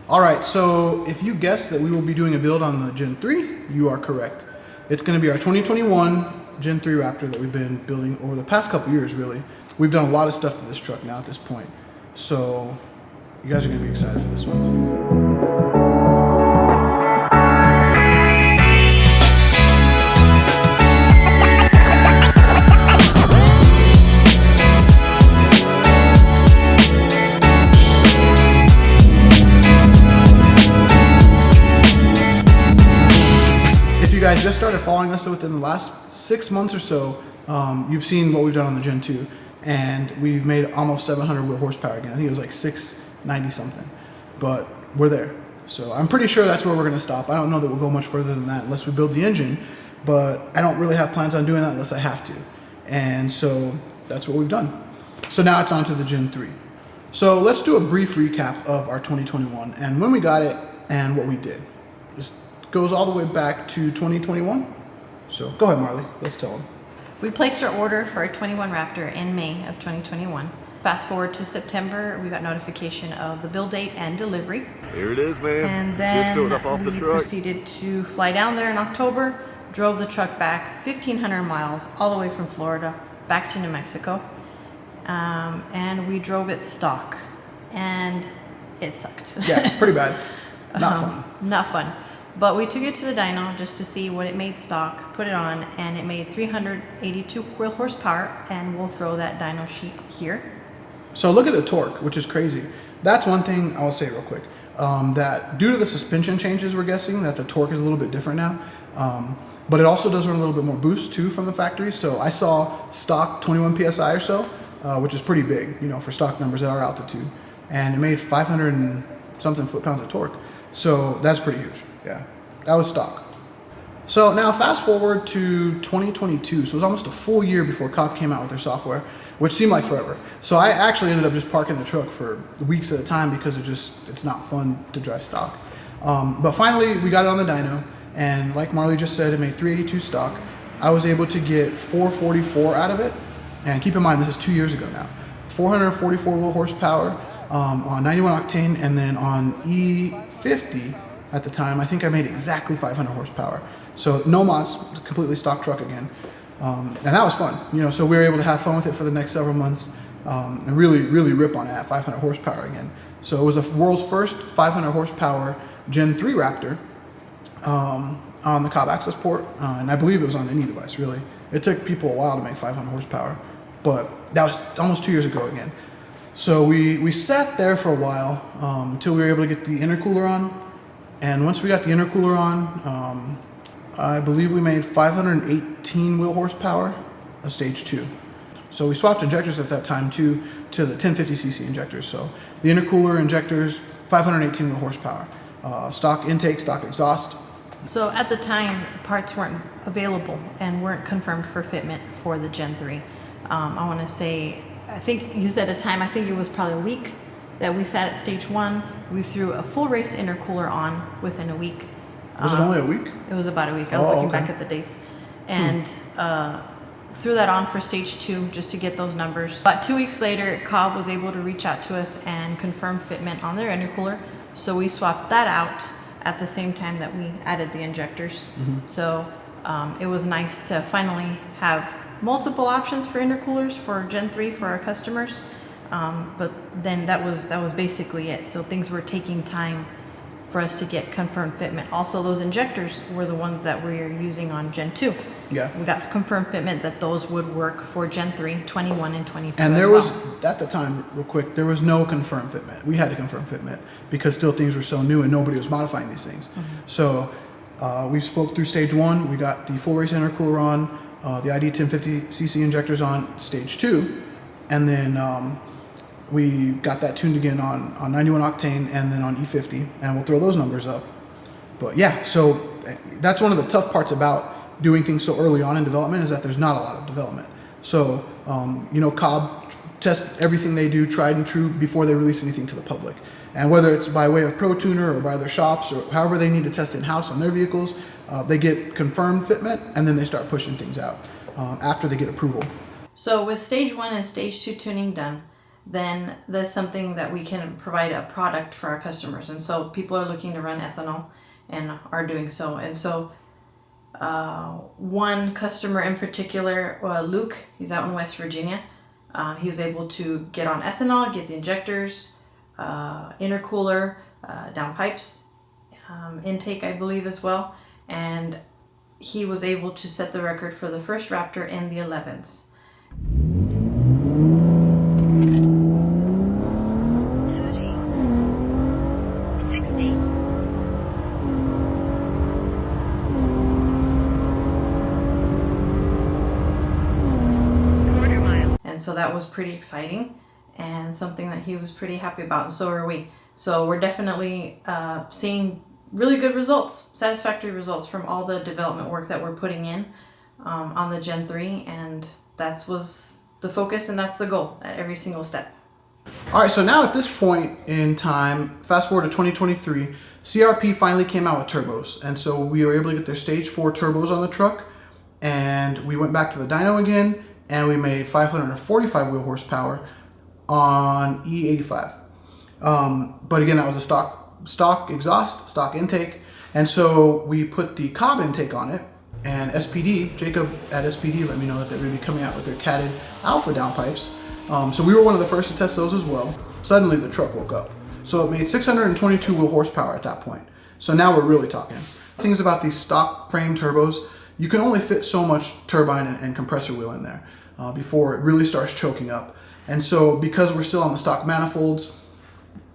All right, so if you guessed that we will be doing a build on the Gen 3, you are correct. It's going to be our 2021 Gen 3 Raptor that we've been building over the past couple years, really. We've done a lot of stuff to this truck now at this point. So you guys are going to be excited for this one. If you guys just started following us within the last 6 months or so, you've seen what we've done on the Gen 2, and we've made almost 700 wheel horsepower again. I think it was like 690 something, but we're there. So I'm pretty sure that's where we're going to stop. I don't know that we'll go much further than that unless we build the engine, but I don't really have plans on doing that unless I have to. And so that's what we've done. So now it's on to the Gen 3. So let's do a brief recap of our 2021 and when we got it and what we did. Just goes all the way back to 2021. So go ahead, Marley, let's tell them. We placed our order for our 21 Raptor in May of 2021. Fast forward to September, we got notification of the build date and delivery. Here it is, man. And then up off the we truck. proceeded to fly down there in October, drove the truck back 1,500 miles all the way from Florida back to New Mexico. And we drove it stock, and it sucked. Yeah, pretty bad. Not fun. Not fun. But we took it to the dyno just to see what it made stock, put it on, and it made 382 wheel horsepower, and we'll throw that dyno sheet here. So look at the torque, which is crazy. That's one thing I will say real quick. That due to the suspension changes, we're guessing that the torque is a little bit different now. But it also does run a little bit more boost too from the factory. So I saw stock 21 PSI or so, which is pretty big, you know, for stock numbers at our altitude. And it made 500 and something foot-pounds of torque. So that's pretty huge. Yeah, that was stock. So now fast forward to 2022. So it was almost a full year before Cobb came out with their software, which seemed like forever. So I actually ended up just parking the truck for weeks at a time because it's not fun to drive stock. But finally we got it on the dyno, and like Marley just said, it made 382 stock. I was able to get 444 out of it. And keep in mind, this is 2 years ago now. 444 wheel horsepower on 91 octane, and then on E50 at the time, I think I made exactly 500 horsepower. So no mods, completely stock truck again. And that was fun, you know, so we were able to have fun with it for the next several months and really rip on it at 500 horsepower again. So it was the world's first 500 horsepower Gen 3 Raptor on the Cobb access port, and I believe it was on any device, really. It took people a while to make 500 horsepower, but that was almost 2 years ago again. So we sat there for a while until we were able to get the intercooler on. And once we got the intercooler on, I believe we made 518 wheel horsepower of stage 2. So we swapped injectors at that time too to the 1050cc injectors. So the intercooler injectors, 518 wheel horsepower. Stock intake, stock exhaust. So at the time, parts weren't available and weren't confirmed for fitment for the Gen 3. I want to say, I think you said a time, I think it was probably a week that we sat at stage 1. We threw a full race intercooler on within a week. Was it only a week? It was about a week. I was looking back at the dates. And threw that on for stage 2 just to get those numbers. About 2 weeks later, Cobb was able to reach out to us and confirm fitment on their intercooler. So we swapped that out at the same time that we added the injectors. So it was nice to finally have multiple options for intercoolers for Gen 3 for our customers. But then that was basically it. So things were taking time for us to get confirmed fitment. Also, those injectors were the ones that we are using on Gen 2. Yeah. We got confirmed fitment that those would work for Gen 3, 21, and 22. And there was, at the time, real quick, there was no confirmed fitment. We had to confirm fitment because still things were so new and nobody was modifying these things. So we spoke through stage 1. We got the full race intercooler on, the ID 1050cc injectors on stage 2, and then we got that tuned again on 91 octane and then on E50, and we'll throw those numbers up. But yeah, so that's one of the tough parts about doing things so early on in development, is that there's not a lot of development. So, you know, Cobb tests everything they do tried and true before they release anything to the public. And whether it's by way of Pro Tuner or by their shops or however they need to test in-house on their vehicles, they get confirmed fitment and then they start pushing things out after they get approval. So with stage 1 and stage 2 tuning done, then that's something that we can provide a product for our customers. And so people are looking to run ethanol and are doing so. And so one customer in particular, Luke, he's out in West Virginia. He was able to get on ethanol, get the injectors, intercooler, downpipes, intake, I believe, as well. And he was able to set the record for the first Raptor in the 11s. 30, 60. Quarter mile. And so that was pretty exciting and something that he was pretty happy about, and so are we. So we're definitely seeing really good results, satisfactory results from all the development work that we're putting in on the Gen 3, and that was the focus and that's the goal at every single step. All right, so now at this point in time, fast forward to 2023, CRP finally came out with turbos. And so we were able to get their stage 4 turbos on the truck, and we went back to the dyno again, and we made 545 wheel horsepower on E85. But again, that was a stock exhaust, stock intake. And so we put the Cobb intake on it, and SPD, Jacob at SPD let me know that they're going to be coming out with their catted alpha downpipes. So we were one of the first to test those as well. Suddenly the truck woke up. So it made 622 wheel horsepower at that point. So now we're really talking. Things about these stock frame turbos, you can only fit so much turbine and compressor wheel in there before it really starts choking up. And so because we're still on the stock manifolds,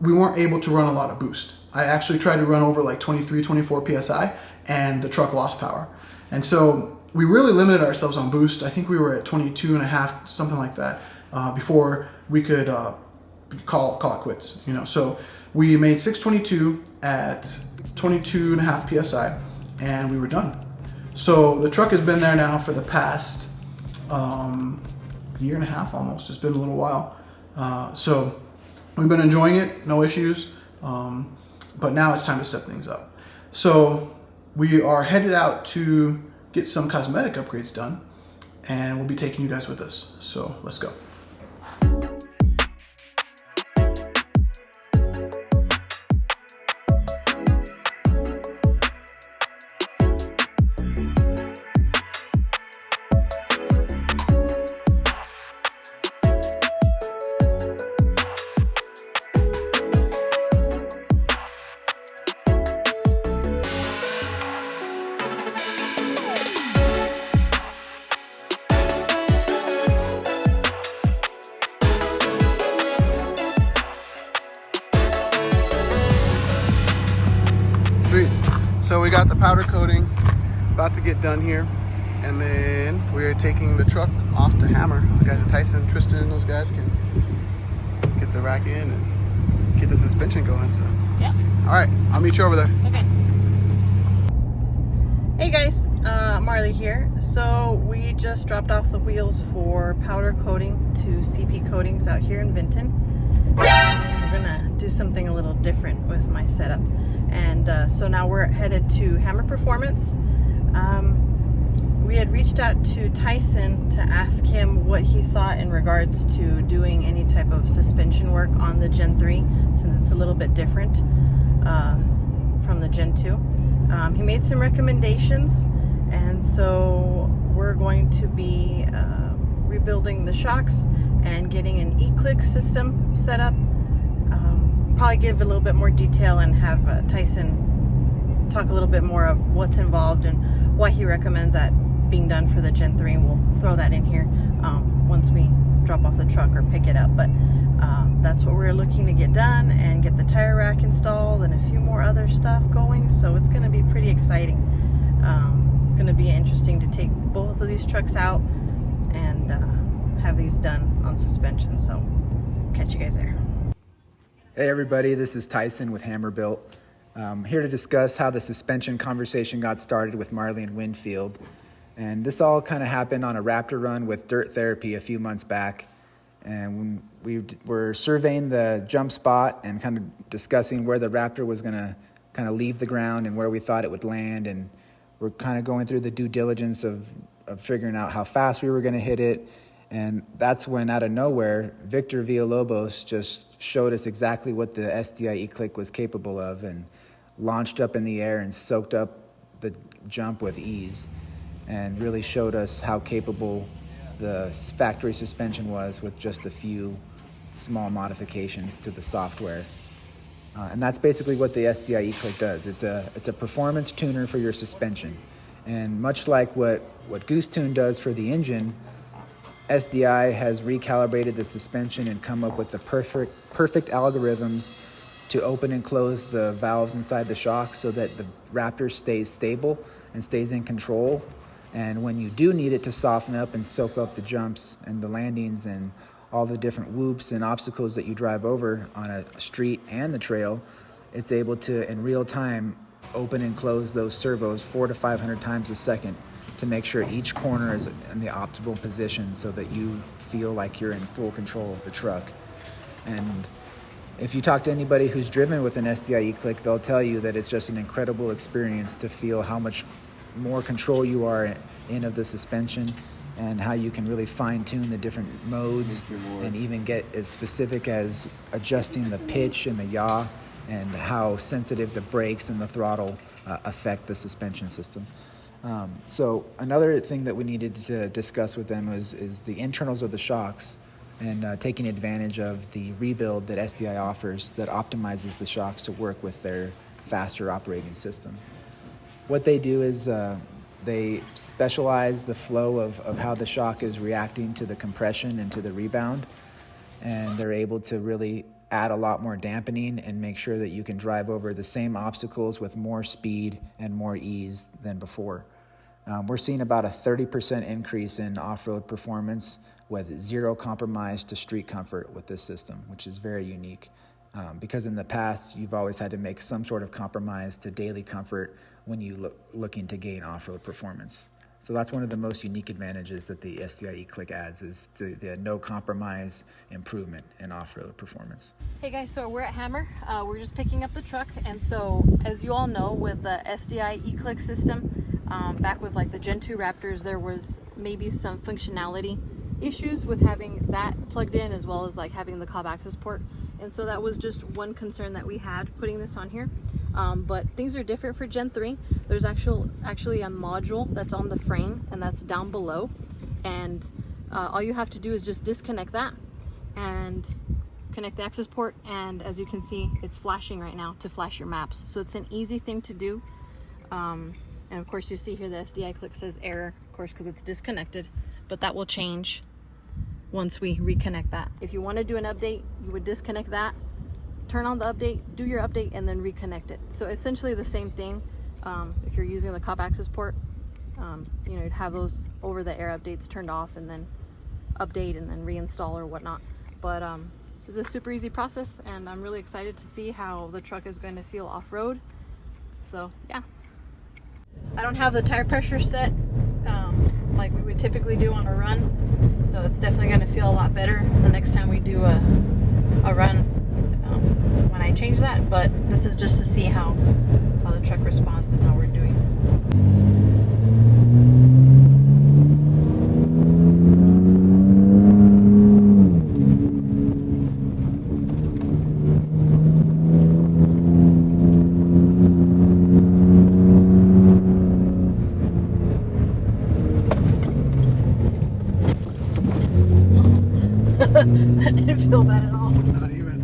we weren't able to run a lot of boost. I actually tried to run over like 23, 24 PSI, and the truck lost power. And so we really limited ourselves on boost. I think we were at 22 and a half, something like that, before we could call it quits. So we made 622 at 22 and a half PSI, and we were done. So the truck has been there now for the past year and a half almost. It's been a little while. So we've been enjoying it, no issues. But now it's time to step things up. So we are headed out to get some cosmetic upgrades done, and we'll be taking you guys with us. So let's go. Sweet. So we got the powder coating about to get done here, and then we're taking the truck off to Hammer. The guys at Tyson, Tristan, those guys can get the rack in and get the suspension going. So Yeah. all right, I'll meet you over there. Okay. Hey guys, Marley here. So we just dropped off the wheels for powder coating to CP Coatings out here in Vinton. We're gonna do something a little different with my setup. And so now we're headed to Hammer Performance. We had reached out to Tyson to ask him what he thought in regards to doing any type of suspension work on the Gen 3, since it's a little bit different from the Gen 2. He made some recommendations, and so we're going to be rebuilding the shocks and getting an e-click system set up. Probably give a little bit more detail and have Tyson talk a little bit more of what's involved and what he recommends that being done for the Gen 3, and we'll throw that in here once we drop off the truck or pick it up. But that's what we're looking to get done, and get the tire rack installed and a few more other stuff going. So it's going to be pretty exciting. It's going to be interesting to take both of these trucks out and have these done on suspension. So catch you guys there. Hey everybody, this is Tyson with Hammer Build. Here to discuss how the suspension conversation got started with Marley and Winfield. And this all kind of happened on a Raptor run with Dirt Therapy a few months back. And we were surveying the jump spot and kind of discussing where the Raptor was going to kind of leave the ground and where we thought it would land. And we're kind of going through the due diligence of figuring out how fast we were going to hit it And that's when, out of nowhere, Victor Villalobos just showed us exactly what the SDI E-Click was capable of and launched up in the air and soaked up the jump with ease, and really showed us how capable the factory suspension was with just a few small modifications to the software. And that's basically what the SDI E-Click does. It's a performance tuner for your suspension. And much like what Goosetuned does for the engine, SDI has recalibrated the suspension and come up with the perfect algorithms to open and close the valves inside the shocks so that the Raptor stays stable and stays in control. And when you do need it to soften up and soak up the jumps and the landings and all the different whoops and obstacles that you drive over on a street and the trail, it's able to, in real time, open and close those servos 400 to 500 times a second to make sure each corner is in the optimal position so that you feel like you're in full control of the truck. And if you talk to anybody who's driven with an SDI E-Click, they'll tell you that it's just an incredible experience to feel how much more control you are in of the suspension, and how you can really fine-tune the different modes and even get as specific as adjusting the pitch and the yaw, and how sensitive the brakes and the throttle affect the suspension system. So another thing that we needed to discuss with them is the internals of the shocks, and taking advantage of the rebuild that SDI offers that optimizes the shocks to work with their faster operating system. What they do is they specialize the flow of how the shock is reacting to the compression and to the rebound, and they're able to really add a lot more dampening and make sure that you can drive over the same obstacles with more speed and more ease than before. We're seeing about a 30% increase in off-road performance with zero compromise to street comfort with this system, which is very unique. Because in the past, you've always had to make some sort of compromise to daily comfort when you looking to gain off-road performance. So that's one of the most unique advantages that the SDI E-Click adds, is to the no compromise improvement in off-road performance. Hey guys, so we're at Hammer. We're just picking up the truck, and so as you all know, with the SDI E-Click system, back with like the Gen 2 Raptors, there was maybe some functionality issues with having that plugged in, as well as like having the cob access port. And so that was just one concern that we had putting this on here. But things are different for Gen 3. There's actually a module that's on the frame, and that's down below. And all you have to do is just disconnect that and connect the access port. And as you can see, it's flashing right now to flash your maps. So it's an easy thing to do. And of course you see here the SDI click says error, of course, because it's disconnected, but that will change once we reconnect that. If you want to do an update, you would disconnect that, turn on the update, do your update, and then reconnect it. So essentially the same thing. If you're using the cob access port, you know, you'd have those over the air updates turned off, and then update and then reinstall or whatnot. But it's a super easy process, and I'm really excited to see how the truck is going to feel off-road. So yeah. I don't have the tire pressure set like we would typically do on a run, so it's definitely going to feel a lot better the next time we do a run when I change that. But this is just to see how the truck responds and how we're doing. That didn't feel bad at all. Not even.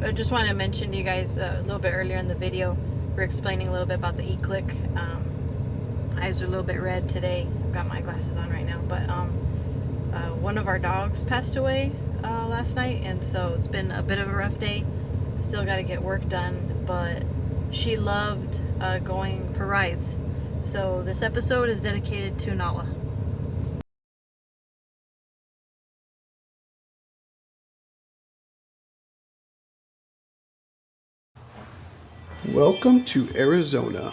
I just want to mention to you guys a little bit earlier in the video, we're explaining a little bit about the e-click. Eyes are a little bit red today. I've got my glasses on right now, but one of our dogs passed away last night, and so it's been a bit of a rough day. Still got to get work done, but she loved going for rides. So this episode is dedicated to Nala. Welcome to Arizona.